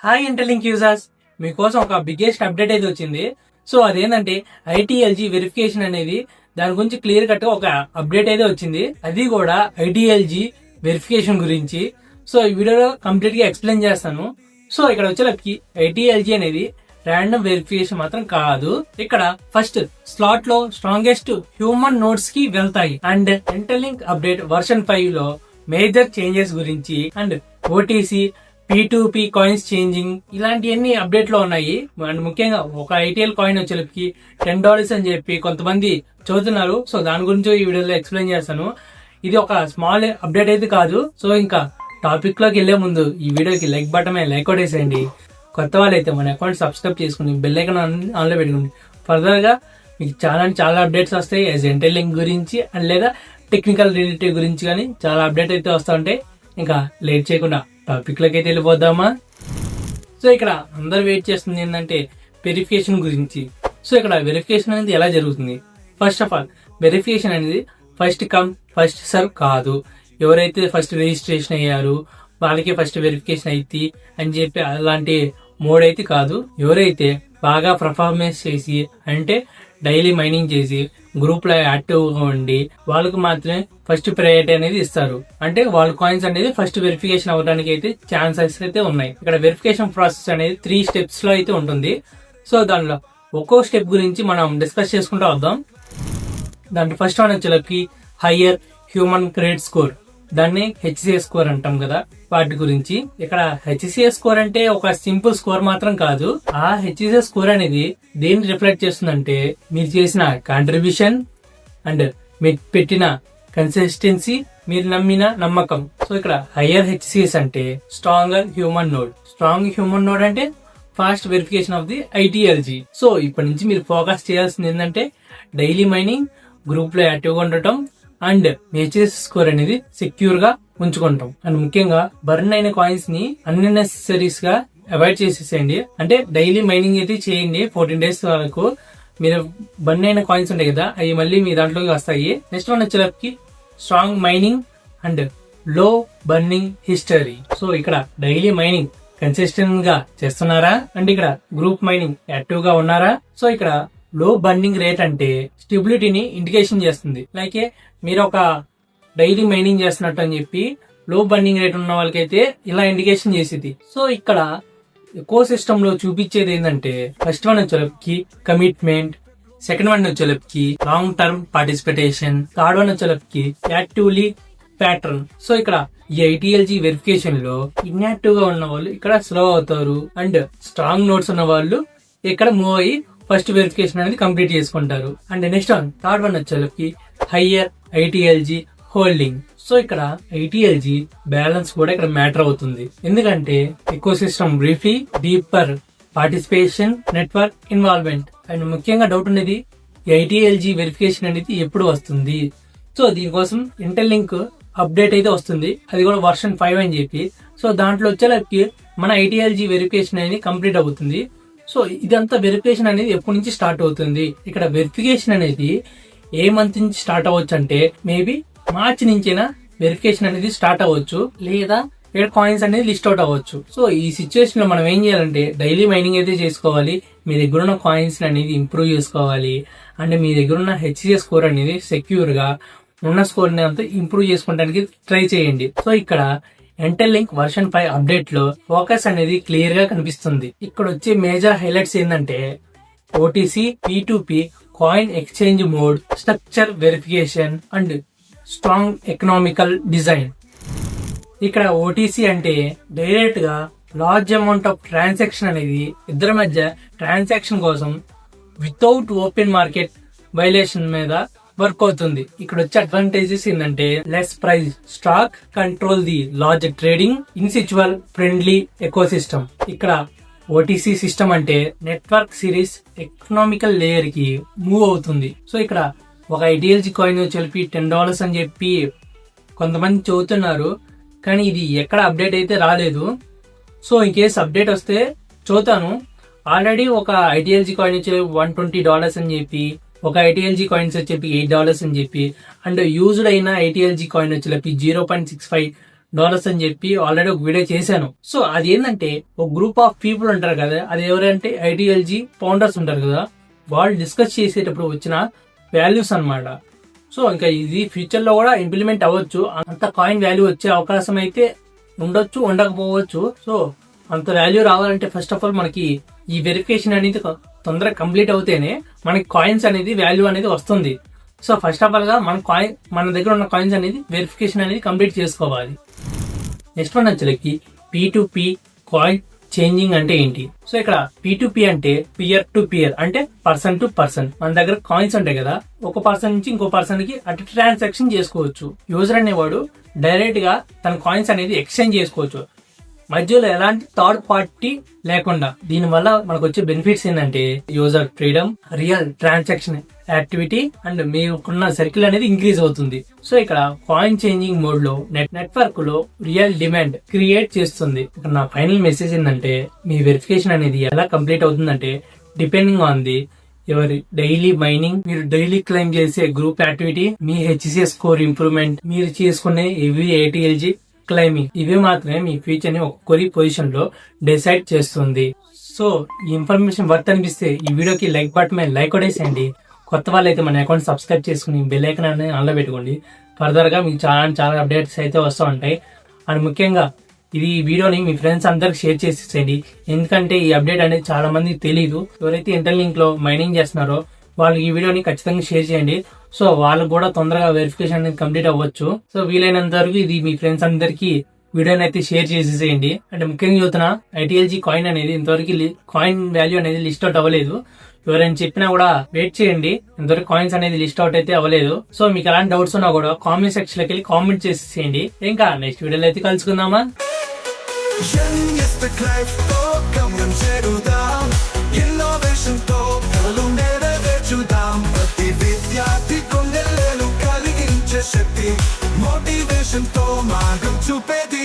Hi interlink users, మీకోసం ఒక biggest update అయితే వచ్చింది. సో అదేంటంటే ఐటీఎల్జీ వెరిఫికేషన్ అనేది దాని గురించి క్లియర్ కట్ ఒక అప్డేట్ అయితే వచ్చింది. అది కూడా ఐటీఎల్జీ వెరిఫికేషన్ గురించి. సో ఈ వీడియోలో కంప్లీట్ గా ఎక్స్ప్లెయిన్ చేస్తాను. సో ఇక్కడ వచ్చేసరికి ఐటీఎల్జీ అనేది ర్యాండమ్ వెరిఫికేషన్ మాత్రం కాదు. ఇక్కడ ఫస్ట్ స్లాట్ లో స్ట్రాంగెస్ట్ హ్యూమన్ నోడ్స్ కి వెళ్తాయి. అండ్ ఇంటర్లింక్ అప్డేట్ వర్షన్ 5 లో మేజర్ చేంజెస్ గురించి and OTC P2P coins changing ఇలాంటివన్నీ అప్డేట్ లో ఉన్నాయి. అండ్ ముఖ్యంగా ఒక ఐటీఎల్ కాయిన్ వచ్చేసరికి $10 అని చెప్పి కొంతమంది చదువుతున్నారు. సో దాని గురించి ఈ వీడియోలో ఎక్స్ప్లెయిన్ చేస్తాను. ఇది ఒక స్మాల్ అప్డేట్ అయితే కాదు. సో ఇంకా టాపిక్ లోకి వెళ్లే ముందు ఈ వీడియోకి లైక్ బటన్ లైక్ కొట్టేసేయండి. కొత్త వాళ్ళు అయితే మన అకౌంట్ సబ్స్క్రైబ్ చేసుకుని బెల్ ఐకాన్ ఆన్ లో పెట్టుకోండి. ఫర్దర్ గా మీకు చాలా అప్డేట్స్ వస్తాయి. యాజ్ ఇంటర్లింక్ గురించి అండ్ లేదా టెక్నికల్ రిలేటివ్ గురించి కానీ చాలా అప్డేట్ అయితే వస్తూ ఉంటాయి. ఇంకా లేట్ చేయకుండా టాపిక్ లోకి అయితే వెళ్ళిపోదామా. సో ఇక్కడ అందరు వెయిట్ చేస్తుంది ఏంటంటే వెరిఫికేషన్ గురించి. సో ఇక్కడ వెరిఫికేషన్ అనేది ఎలా జరుగుతుంది? ఫస్ట్ ఆఫ్ ఆల్ వెరిఫికేషన్ అనేది ఫస్ట్ కమ్ ఫస్ట్ సర్వ్ కాదు. ఎవరైతే ఫస్ట్ రిజిస్ట్రేషన్ అయ్యారు వాళ్ళకి ఫస్ట్ వెరిఫికేషన్ అయితే అని చెప్పి అలాంటి మోడ్ అయితే కాదు. ఎవరైతే బాగా పర్ఫార్మెన్స్ చేసి అంటే డైలీ మైనింగ్ చేసి గ్రూప్ లో యాక్టివ్ గా ఉండి వాళ్ళకు మాత్రమే ఫస్ట్ ప్రయారిటీ అనేది ఇస్తారు. అంటే వాళ్ళ కాయిన్స్ అనేది ఫస్ట్ వెరిఫికేషన్ అవ్వడానికి అయితే ఛాన్సెస్ అయితే ఉన్నాయి. ఇక్కడ వెరిఫికేషన్ ప్రాసెస్ అనేది 3 స్టెప్స్ లో అయితే ఉంటుంది. సో దానిలో ఒక్కో స్టెప్ గురించి మనం డిస్కస్ చేసుకుంటూ వద్దాం. దాంట్లో ఫస్ట్ వన్ వచ్చేసరికి హయ్యర్ హ్యూమన్ క్రెడిట్ స్కోర్, దాన్ని హెచ్సిఎస్ స్కోర్ అంటాం కదా. వాటి గురించి ఇక్కడ హెచ్సిఎస్ స్కోర్ అంటే ఒక సింపుల్ స్కోర్ మాత్రం కాదు. ఆ హెచ్సిఎస్ స్కోర్ అనేది దేన్ని రిఫ్లెక్ట్ చేస్తుందంటే మీరు చేసిన కాంట్రిబ్యూషన్ అండ్ మీరు పెట్టిన కన్సిస్టెన్సీ, మీరు నమ్మిన నమ్మకం. సో ఇక్కడ హయ్యర్ హెచ్సిఎస్ అంటే stronger human node. Strong human node అంటే fast verification of the ITLG. So ఇప్పటి నుంచి మీరు ఫోకస్ చేయాల్సింది ఏంటంటే డైలీ మైనింగ్, గ్రూప్ లో యాక్టివ్ గా ఉండటం అండ్ హెచ్సిఎస్ స్కోర్ అనేది సెక్యూర్ గా ఉంచుకుంటాం. అండ్ ముఖ్యంగా బర్న్ అయిన కాయిన్స్ ని అన్నెసెసరీస్ గా అవాయిడ్ చేసేసేయండి. అంటే డైలీ మైనింగ్ అయితే చేయండి 14 days వరకు. మీరు బర్న్ అయిన కాయిన్స్ ఉంటాయి కదా, అవి మళ్ళీ మీ దాంట్లోకి వస్తాయి. నెక్స్ట్ వన్ వచ్చేసరికి స్ట్రాంగ్ మైనింగ్ అండ్ లో బర్నింగ్ హిస్టరీ. సో ఇక్కడ డైలీ మైనింగ్ కన్సిస్టెంట్ గా చేస్తున్నారా అండ్ ఇక్కడ గ్రూప్ మైనింగ్ యాక్టివ్ గా ఉన్నారా. సో ఇక్కడ లో బర్నింగ్ రేట్ అంటే స్టెబిలిటీని ఇండికేషన్ చేస్తుంది. లైక్ మీరు ఒక డైలీ మైనింగ్ చేస్తున్నట్టు అని చెప్పి లో బర్నింగ్ రేట్ ఉన్న వాళ్ళకైతే ఇలా ఇండికేషన్ చేసేది. సో ఇక్కడ ఎకో సిస్టమ్ లో చూపించేది ఏంటంటే ఫస్ట్ వన్ వచ్చేసరికి కమిట్మెంట్, సెకండ్ వన్ వచ్చేసరికి long term participation, third one వచ్చేసరికి యాక్టివ్లీ ప్యాటర్న్. సో ఇక్కడ ఈ ఐటీఎల్జీ వెరిఫికేషన్ లో ఇన్యాక్టివ్ గా ఉన్న వాళ్ళు ఇక్కడ స్లో అవుతారు అండ్ స్ట్రాంగ్ నోట్స్ ఉన్న వాళ్ళు ఇక్కడ మూవ్ అయ్యి ఫస్ట్ వెరిఫికేషన్ అనేది కంప్లీట్ చేసుకుంటారు. And next one third one వచ్చేసరికి హయ్యర్ ఐటీఎల్జీ హోల్డింగ్. సో ఇక్కడ ఐటీఎల్జీ బ్యాలెన్స్ కూడా ఇక్కడ మ్యాటర్ అవుతుంది. ఎందుకంటే eco system briefly, deeper participation, network involvement. And ముఖ్యంగా డౌట్ ఉండేది ఐటీఎల్జీ వెరిఫికేషన్ అనేది ఎప్పుడు వస్తుంది. సో దీనికోసం ఇంటర్లింక్ అప్డేట్ అయితే వస్తుంది. అది కూడా వర్షన్ 5 అని చెప్పి. సో దాంట్లో వచ్చేసరికి మన ఐటీఎల్జీ వెరిఫికేషన్ అనేది కంప్లీట్ అవుతుంది. సో ఇదంతా వెరిఫికేషన్ అనేది ఎప్పటి నుంచి స్టార్ట్ అవుతుంది? ఇక్కడ వెరిఫికేషన్ అనేది ఏ మంత్ నుంచి స్టార్ట్ అవ్వచ్చు అంటే మేబీ మార్చ్ నుంచైనా వెరిఫికేషన్ అనేది స్టార్ట్ అవ్వచ్చు, లేదా ఇక్కడ కాయిన్స్ అనేది లిస్ట్ అవుట్ అవ్వచ్చు. సో ఈ సిచ్యువేషన్ లో మనం ఏం చేయాలంటే డైలీ మైనింగ్ అయితే చేసుకోవాలి. మీ దగ్గర ఉన్న కాయిన్స్ అనేది ఇంప్రూవ్ చేసుకోవాలి. అండ్ మీ దగ్గర ఉన్న హెచ్సిఎస్ స్కోర్ అనేది సెక్యూర్ గా ఉన్న స్కోర్ ని అంతా ఇంప్రూవ్ చేసుకోవడానికి ట్రై చేయండి. సో ఇక్కడ ఇంటర్లింక్ వర్షన్ 5 అప్డేట్ లో ఫోకస్ అనేది క్లియర్ గా కనిపిస్తుంది. ఇక్కడ వచ్చే మేజర్ హైలైట్స్ ఏంటంటే OTC, P2P coin exchange mode, structure verification and strong economical design. ఇక్కడ ఓటీసీ అంటే డైరెక్ట్ గా లార్జ్ అమౌంట్ ఆఫ్ ట్రాన్సాక్షన్ అనేది ఇద్దరి మధ్య ట్రాన్సాక్షన్ కోసం వితౌట్ ఓపెన్ మార్కెట్ వైలేషన్ మీద వర్క్ అవుతుంది. ఇక్కడ వచ్చే అడ్వాంటేజెస్ ఏంటంటే less price, stock control, the large trading, institutional friendly ecosystem. ఇక్కడ ఓటీసీ సిస్టమ్ అంటే నెట్వర్క్ సిరీస్ ఎకనామికల్ లేయర్ కి మూవ్ అవుతుంది. సో ఇక్కడ ఒక ఐటీఎల్జీ కాయిన్ వచ్చి $10 అని చెప్పి కొంతమంది చదువుతున్నారు, కానీ ఇది ఎక్కడ అప్డేట్ అయితే రాలేదు. సో ఇన్ కేసు అప్డేట్ వస్తే చూతాను. ఆల్రెడీ ఒక ఐటీఎల్జీ కాయిన్ వచ్చి $120 అని చెప్పి, ఒక ఐటీఎల్జీ కాయిన్స్ వచ్చి $8 అని చెప్పి, అండ్ యూజ్డ్ అయిన ఐటీఎల్జీ కాయిన్ వచ్చి $0.65 డాలర్స్ అని చెప్పి ఆల్రెడీ ఒక వీడియో చేశాను. సో అది ఏంటంటే ఒక గ్రూప్ ఆఫ్ పీపుల్ ఉంటారు కదా, అది ఎవరంటే ఐటీఎల్జీ ఫౌండర్స్ ఉంటారు కదా, వాళ్ళు డిస్కస్ చేసేటప్పుడు వచ్చిన వాల్యూస్ అన్నమాట. సో ఇంకా ఇది ఫ్యూచర్ లో కూడా ఇంప్లిమెంట్ అవ్వచ్చు. అంత కాయిన్ వాల్యూ వచ్చే అవకాశం అయితే ఉండొచ్చు, ఉండకపోవచ్చు. సో అంత వాల్యూ రావాలంటే ఫస్ట్ ఆఫ్ ఆల్ మనకి ఈ వెరిఫికేషన్ అనేది తొందరగా కంప్లీట్ అవుతేనే మనకి కాయిన్స్ అనేది వాల్యూ అనేది వస్తుంది. సో ఫస్ట్ ఆఫ్ ఆల్ గా మన దగ్గర ఉన్న కాయిన్స్ అనేది వెరిఫికేషన్ అనేది కంప్లీట్ చేసుకోవాలి. నెక్స్ట్ వన్ వచ్చేసరికి P2P కాయిన్ చేంజింగ్ అంటే ఏంటి? సో ఇక్కడ P2P అంటే పియర్ టు పియర్, అంటే పర్సన్ టు పర్సన్. మన దగ్గర కాయిన్స్ ఉంటాయి కదా, ఒక పర్సన్ నుంచి ఇంకో పర్సన్ కి అటు ట్రాన్సాక్షన్ చేసుకోవచ్చు. యూజర్ అనేవాడు డైరెక్ట్ గా తన కాయిన్స్ అనేది ఎక్స్చేంజ్ చేసుకోవచ్చు, మధ్యలో ఎలాంటి థర్డ్ పార్టీ లేకుండా. దీని వల్ల మనకు వచ్చే బెనిఫిట్స్ ఏంటంటే user freedom, real transaction activity and మీకున్న సర్కిల్ అనేది ఇంక్రీజ్ అవుతుంది. సో ఇక్కడ కాయిన్ చేంజింగ్ మోడ్ లో నెట్వర్క్ లో రియల్ డిమాండ్ క్రియేట్ చేస్తుంది. ఇక్కడ నా ఫైనల్ మెసేజ్ ఏంటంటే మీ వెరిఫికేషన్ అనేది ఎలా కంప్లీట్ అవుతుందంటే డిపెండింగ్ ఆన్ ది ఎవరి డైలీ మైనింగ్, మీరు డైలీ క్లైమ్ చేసే గ్రూప్ యాక్టివిటీ, మీ HCA స్కోర్ ఇంప్రూవ్మెంట్, మీరు చేసుకునే ఎవ్రీ ATLG క్లైమింగ్, ఇవి మాత్రమే మీ ఫ్యూచర్ ని ఒక కొరి పొజిషన్ లో డిసైడ్ చేస్తుంది. సో ఈ ఇన్ఫర్మేషన్ వర్త్ అనిపిస్తే ఈ వీడియోకి లైక్ బటన్ మీద లైక్ కొట్టేసేయండి. కొత్త వాళ్ళు అయితే మన అకౌంట్ సబ్స్క్రైబ్ చేసుకుని బెల్ ఐకాన్ అనేది ఆన్లో పెట్టుకోండి. ఫర్దర్ గా మీకు చాలా అప్డేట్స్ అయితే వస్తూ ఉంటాయి. అండ్ ముఖ్యంగా ఈ వీడియోని మీ ఫ్రెండ్స్ అందరికి షేర్ చేసేసేయండి, ఎందుకంటే ఈ అప్డేట్ అనేది చాలా మందికి తెలియదు. ఎవరైతే ఇంటర్లింక్ లో మైనింగ్ చేస్తున్నారో వాళ్ళు ఈ వీడియోని ఖచ్చితంగా షేర్ చేయండి. సో వాళ్ళకు కూడా తొందరగా వెరిఫికేషన్ అనేది కంప్లీట్ అవ్వచ్చు. సో వీలైనంత వరకు ఇది మీ ఫ్రెండ్స్ అందరికి వీడియోని అయితే షేర్ చేసేసేయండి. అంటే ముఖ్యంగా చూస్తున్నా ఐటీఎల్జీ కాయిన్ అనేది ఇంతవరకు కాయిన్ వాల్యూ అనేది లిస్ట్ అవుట్ అవ్వలేదు. ఎవరైనా చెప్పినా కూడా వెయిట్ చేయండి, ఇంతవరకు కాయిన్స్ అనేది లిస్ట్ అవుట్ అయితే అవ్వలేదు. సో మీకు ఎలాంటి డౌట్స్ ఉన్నా కూడా కామెంట్ సెక్షన్ లోకి వెళ్ళి కామెంట్ చేసేసేయండి. ఇంకా నెక్స్ట్ వీడియోలో అయితే కలుసుకుందామా. మోటివేషన్ తో మార్గం చూపేది